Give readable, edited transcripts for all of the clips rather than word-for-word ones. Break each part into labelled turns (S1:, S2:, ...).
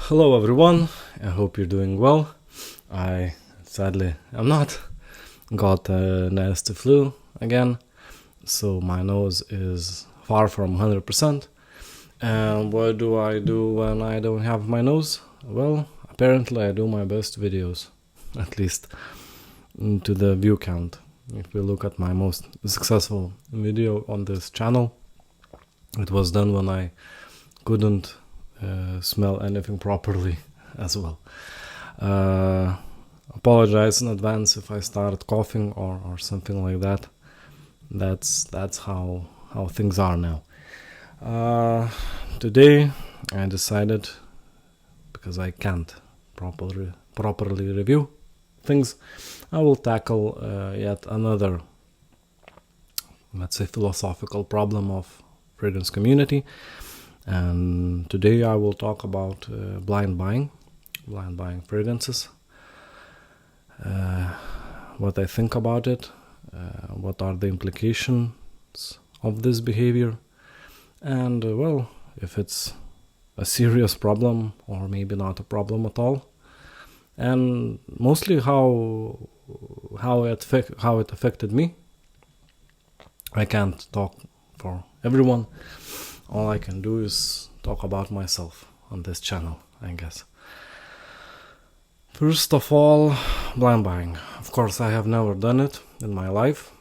S1: Hello everyone, I hope you're doing well. I sadly am not. Got a nasty flu again, so my nose is far from 100%. And what do I do when I don't have my nose? Well, apparently I do my best videos, at least to the view count. If we look at my most successful video on this channel, it was done when I couldn't smell anything properly as well. Apologize in advance if I start coughing or something like that. That's how things are now. Today I decided, because I can't properly review things, I will tackle yet another, let's say, philosophical problem of fragrance community. And today I will talk about blind buying fragrances, what I think about it, what are the implications of this behavior, and well, if it's a serious problem or maybe not a problem at all, and mostly how it affected me. I can't talk for everyone. All I can do is talk about myself on this channel, I guess. First of all, blind buying. Of course, I have never done it in my life.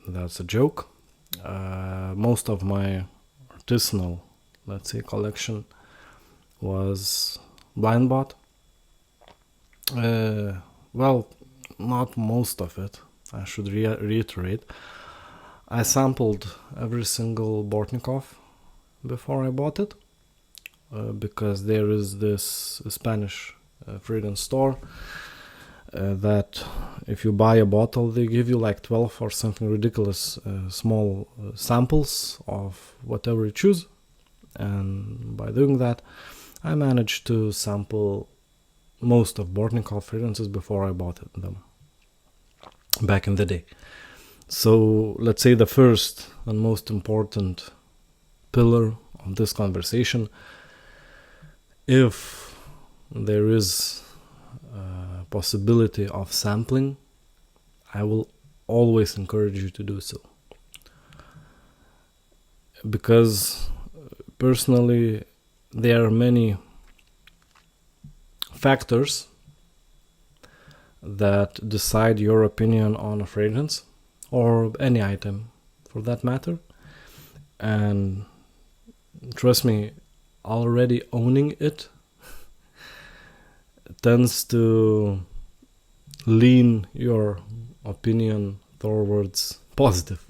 S1: That's a joke. Most of my artisanal, let's say, collection was blind bought. Well, not most of it. I should reiterate. I sampled every single Bortnikov before I bought it, because there is this Spanish fragrance store that if you buy a bottle, they give you like 12 or something ridiculous small samples of whatever you choose. And by doing that, I managed to sample most of Bortnikov fragrances before I bought them back in the day. So let's say the first and most important pillar of this conversation, if there is a possibility of sampling, I will always encourage you to do so. Because personally, there are many factors that decide your opinion on a fragrance, or any item for that matter. And trust me, already owning it tends to lean your opinion towards positive,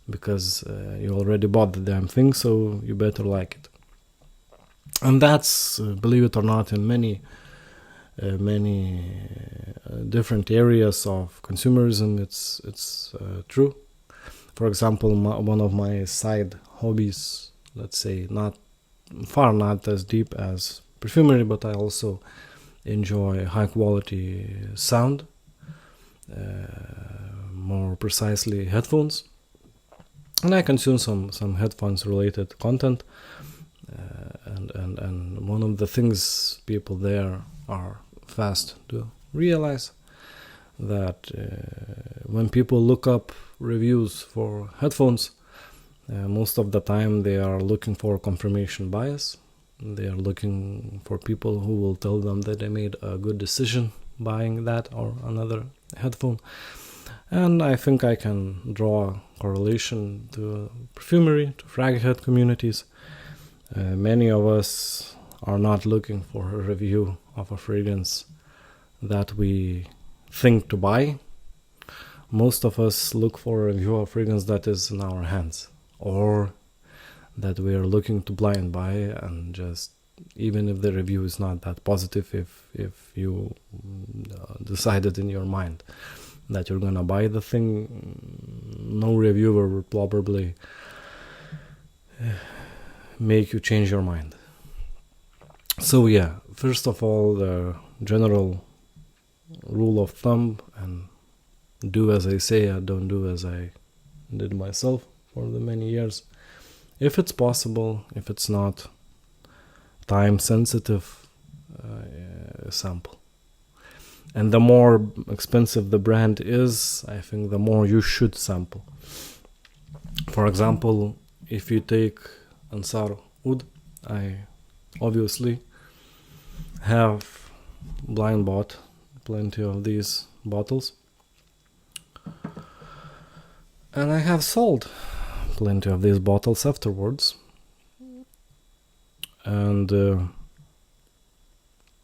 S1: because you already bought the damn thing, so you better like it. And that's, believe it or not, in many different areas of consumerism, it's true. For example, one of my side hobbies, let's say, not as deep as perfumery, but I also enjoy high quality sound, more precisely headphones, and I consume some headphones related content, and one of the things people there are fast to realize, that when people look up reviews for headphones, most of the time they are looking for confirmation bias. They are looking for people who will tell them that they made a good decision buying that or another headphone. And I think I can draw a correlation to perfumery, to frag head communities. Many of us are not looking for a review of a fragrance that we think to buy. Most of us look for a review of a fragrance that is in our hands, or that we are looking to blind buy, and just, even if the review is not that positive, if you decided in your mind that you're gonna buy the thing, no reviewer will probably make you change your mind. So yeah, first of all, the general rule of thumb, and do as I say, don't do as I did myself for the many years. If it's possible, if it's not time sensitive sample. And the more expensive the brand is, I think the more you should sample. For example, if you take Ensar Oud, I obviously have blind bought plenty of these bottles, and I have sold plenty of these bottles afterwards. And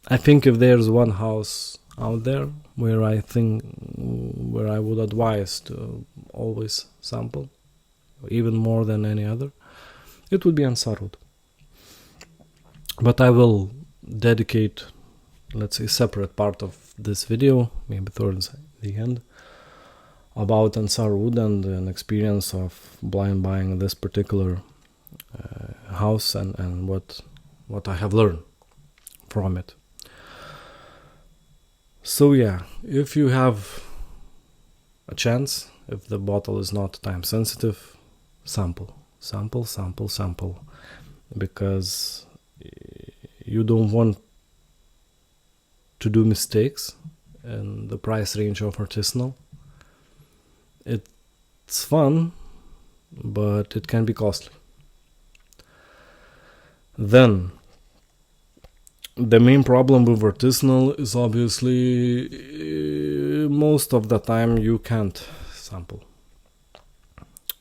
S1: I think if there's one house out there where I would advise to always sample, even more than any other, it would be Ensar Oud. But I will dedicate, let's say, separate part of this video, maybe towards the end, about Ensar Oud and an experience of blind buying this particular house and what I have learned from it. So yeah, if you have a chance, if the bottle is not time sensitive, sample, because you don't want to do mistakes in the price range of artisanal. It's fun, but it can be costly. Then, the main problem with artisanal is obviously most of the time you can't sample.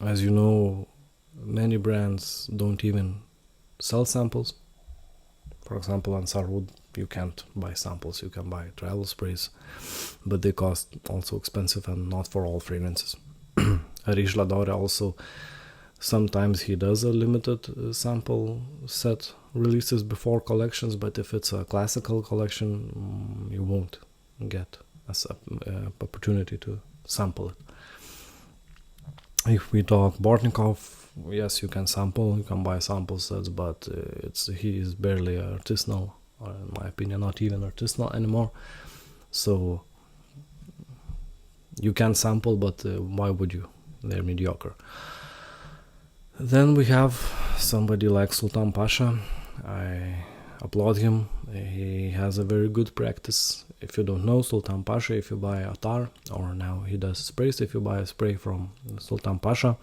S1: As you know, many brands don't even sell samples. For example, Ensar Oud, you can't buy samples, you can buy trial sprays, but they cost also expensive and not for all fragrances. Riche Ladore also, sometimes he does a limited sample set releases before collections, but if it's a classical collection, you won't get an opportunity to sample it. If we talk Bortnikov, yes, you can sample, you can buy sample sets, but he is barely artisanal, or in my opinion, not even artisanal anymore. So you can sample, but why would you? They're mediocre. Then we have somebody like Sultan Pasha. I applaud him. He has a very good practice. If you don't know Sultan Pasha, if you buy a tar, or now he does sprays, if you buy a spray from Sultan Pasha,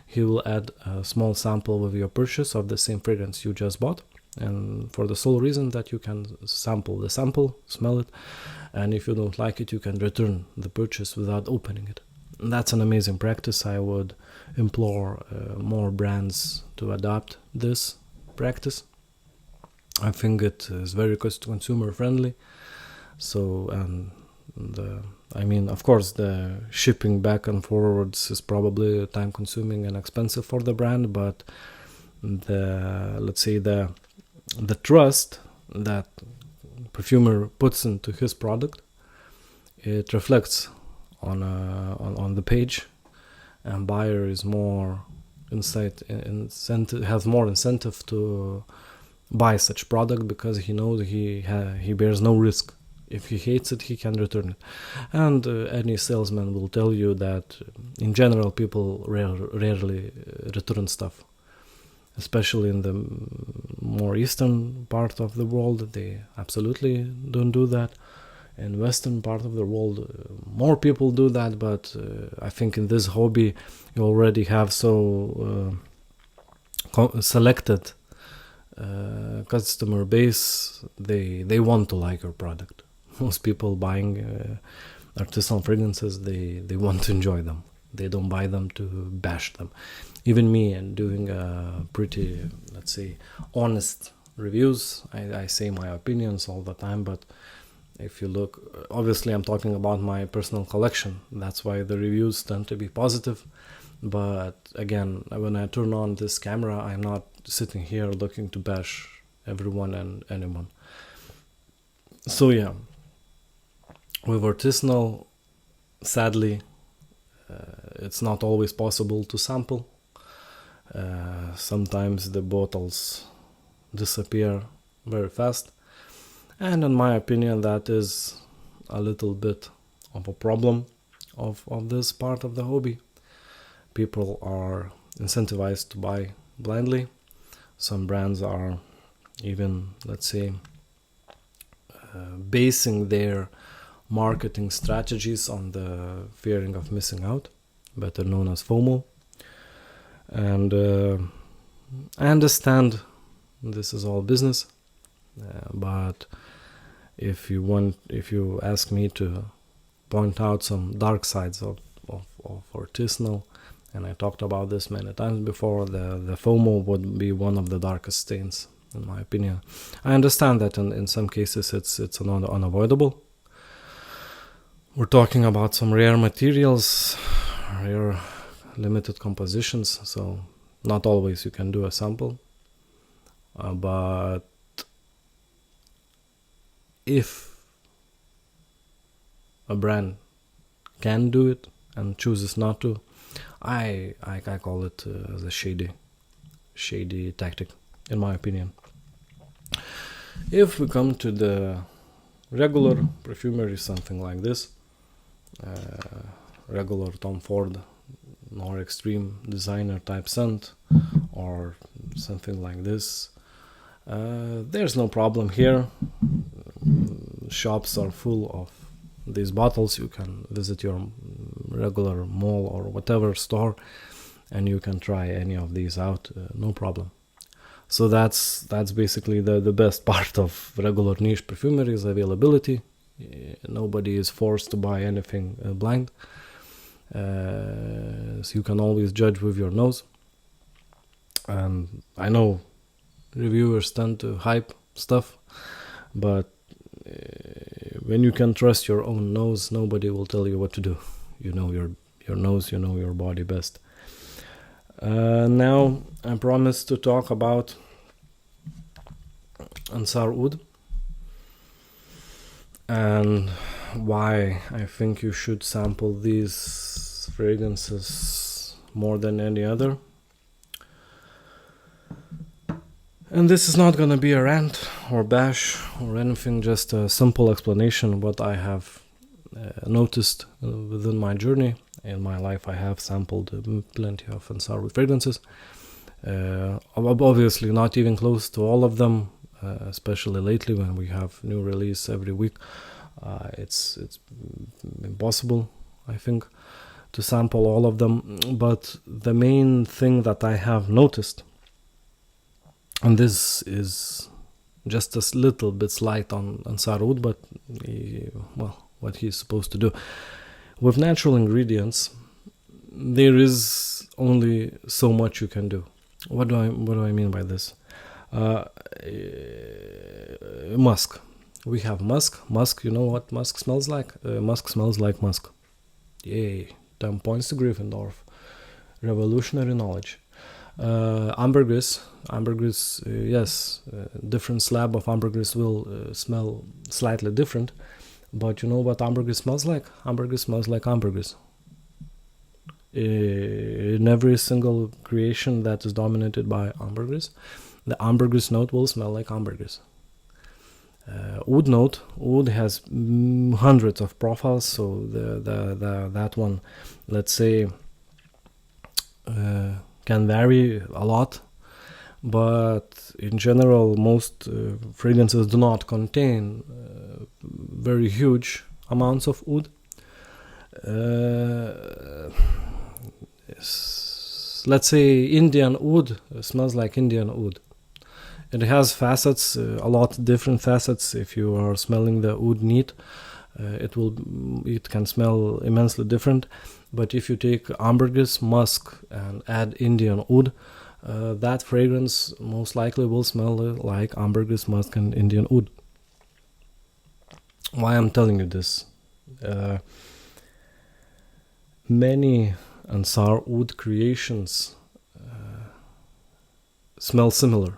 S1: he will add a small sample with your purchase of the same fragrance you just bought, and for the sole reason that you can sample the sample, smell it, and if you don't like it, you can return the purchase without opening it. And that's an amazing practice. I would implore more brands to adopt this practice. I think it is very consumer friendly. So, of course, the shipping back and forwards is probably time consuming and expensive for the brand, but the trust that perfumer puts into his product, it reflects on the page, and buyer is more has more incentive to buy such product because he knows he bears no risk. If he hates it, he can return it. And any salesman will tell you that in general people rarely return stuff, especially in the more eastern part of the world. They absolutely don't do that. In western part of the world, more people do that, but I think in this hobby you already have so selected customer base. They want to like your product. Most people buying artisanal fragrances, they want to enjoy them. They don't buy them to bash them. Even me, and doing pretty, let's say, honest reviews, I say my opinions all the time, but if you look, obviously I'm talking about my personal collection, that's why the reviews tend to be positive. But again, when I turn on this camera, I'm not sitting here looking to bash everyone and anyone. So yeah, with artisanal, sadly, it's not always possible to sample. Sometimes the bottles disappear very fast, and in my opinion that is a little bit of a problem of this part of the hobby. People are incentivized to buy blindly. Some brands are even, let's say, basing their marketing strategies on the fearing of missing out, better known as FOMO. And I understand this is all business, but if you ask me to point out some dark sides of artisanal, and I talked about this many times before, the FOMO would be one of the darkest stains, in my opinion. I understand that in some cases it's unavoidable. We're talking about some rare materials, rare limited compositions, so not always you can do a sample. But if a brand can do it and chooses not to, I call it as a shady tactic, in my opinion. If we come to the regular perfumery, something like this, regular Tom Ford or extreme designer type scent or something like this, there's no problem here. Shops are full of these bottles. You can visit your regular mall or whatever store and you can try any of these out, no problem. So that's basically the best part of regular niche perfumery is availability. Nobody is forced to buy anything blind. So you can always judge with your nose. And I know reviewers tend to hype stuff, but when you can trust your own nose, nobody will tell you what to do. You know your nose, you know your body best. Now I promise to talk about Ensar Oud and why I think you should sample these fragrances more than any other. And this is not gonna be a rant or bash or anything, just a simple explanation what I have noticed within my journey. In my life I have sampled plenty of Ensar Oud fragrances. Obviously not even close to all of them, especially lately when we have new release every week. It's impossible, I think, to sample all of them. But the main thing that I have noticed, and this is just a little bit slight on Ensar Oud, but what he's supposed to do. With natural ingredients, there is only so much you can do. What do I mean by this? Musk. We have musk. Musk, you know what musk smells like? Musk smells like musk. Yay. 10 points to Gryffindor. Revolutionary knowledge. Ambergris, yes, different slab of ambergris will smell slightly different, but you know what ambergris smells like? Ambergris smells like ambergris. In every single creation that is dominated by ambergris, the ambergris note will smell like ambergris. Oud note, Oud has hundreds of profiles, so that one, let's say, can vary a lot, but in general most fragrances do not contain very huge amounts of oud. Let's say Indian oud smells like Indian oud. It has facets, a lot different facets. If you are smelling the oud neat, it can smell immensely different. But if you take ambergris, musk, and add Indian oud, that fragrance most likely will smell like ambergris, musk, and Indian oud. Why I'm telling you this? Many Ensar Oud creations smell similar.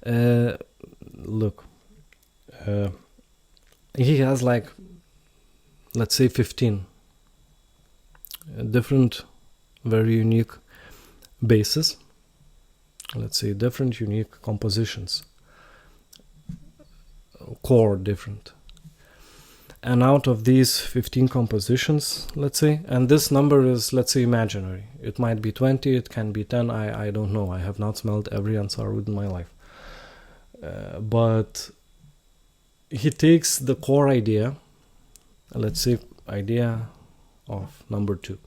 S1: Look, he has like, let's say 15 different, very unique bases, let's say different unique compositions, core different. And out of these 15 compositions, let's say, and this number is, let's say, imaginary. It might be 20, it can be 10, I don't know. I have not smelled every Ensar Oud in my life. but he takes the core idea, let's say idea of number 2.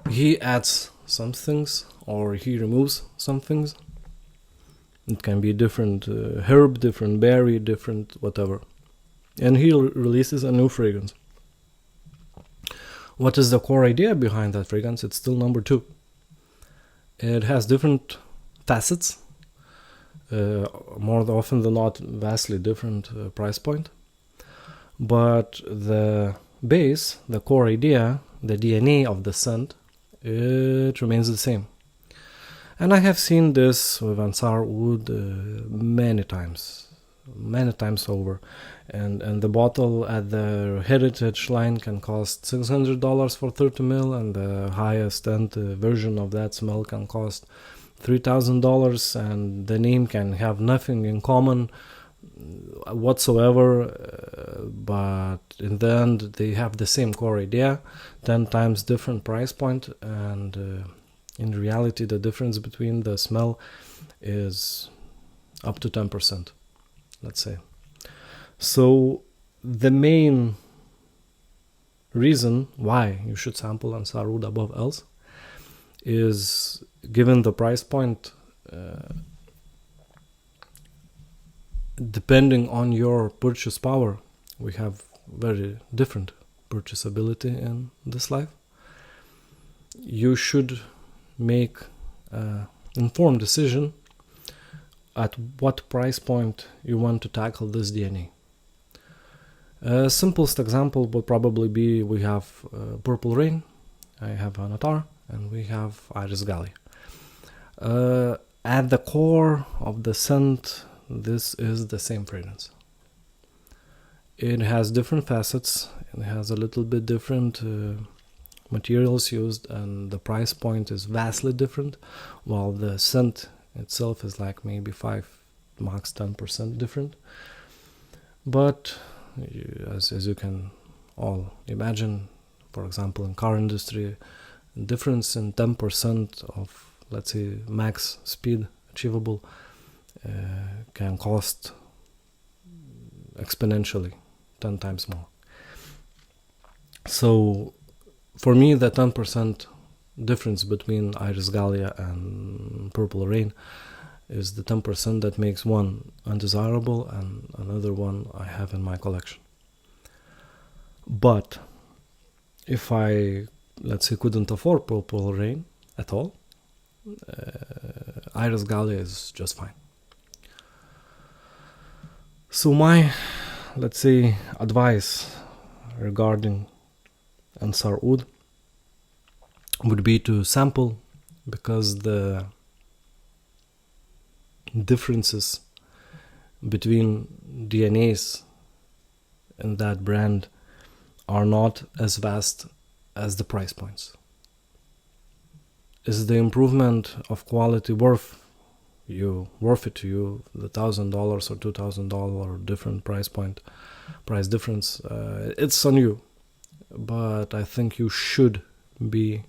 S1: He adds some things, or he removes some things. It can be different herb, different berry, different whatever. And he releases a new fragrance. What is the core idea behind that fragrance? It's still number 2. It has different facets, more often than not vastly different price point. But the base, the core idea, the DNA of the scent, it remains the same. And I have seen this with Ensar Oud many times over. And the bottle at the Heritage line can cost $600 for 30 ml, and the highest end version of that smell can cost $3,000, and the name can have nothing in common whatsoever, but in the end they have the same core idea, 10 times different price point, and in reality the difference between the smell is up to 10%, let's say. So the main reason why you should sample Ensar Oud above else is, given the price point, depending on your purchase power, we have very different purchasability in this life. You should make an informed decision at what price point you want to tackle this DNA. Simplest example would probably be, we have Purple Rain, I have Anatar, and we have Iris Gallia. At the core of the scent, this is the same fragrance. It has different facets, it has a little bit different materials used, and the price point is vastly different, while the scent itself is like maybe 5, max 10% different. But as you can all imagine, for example, in car industry, difference in 10% of, let's say, max speed achievable can cost exponentially 10 times more. So for me, the 10% difference between Iris Gallia and Purple Rain is the 10% that makes one undesirable and another one I have in my collection. But if I, let's say, couldn't afford Purple Rain at all, Iris Gallia is just fine. So my, let's say, advice regarding Ensar Oud would be to sample, because the differences between DNAs in that brand are not as vast as the price points. Is the improvement of quality worth it to you, the $1,000 or $2,000 different price difference? It's on you, but I think you should be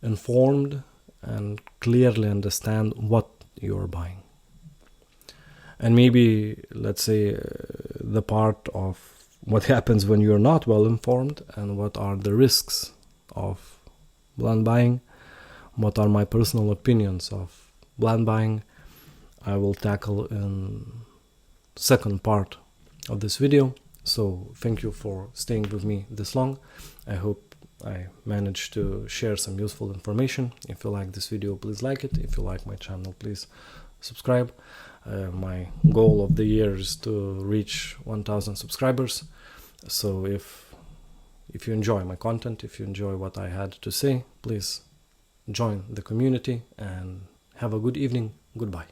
S1: informed and clearly understand what you're buying. And maybe, let's say, the part of what happens when you're not well informed, and what are the risks of blind buying, what are my personal opinions of blind buying, I will tackle in second part of this video. So thank you for staying with me this long. I hope I managed to share some useful information. If you like this video, please like it. If you like my channel, please subscribe. My goal of the year is to reach 1,000 subscribers. So if you enjoy my content, if you enjoy what I had to say, please join the community and have a good evening. Goodbye.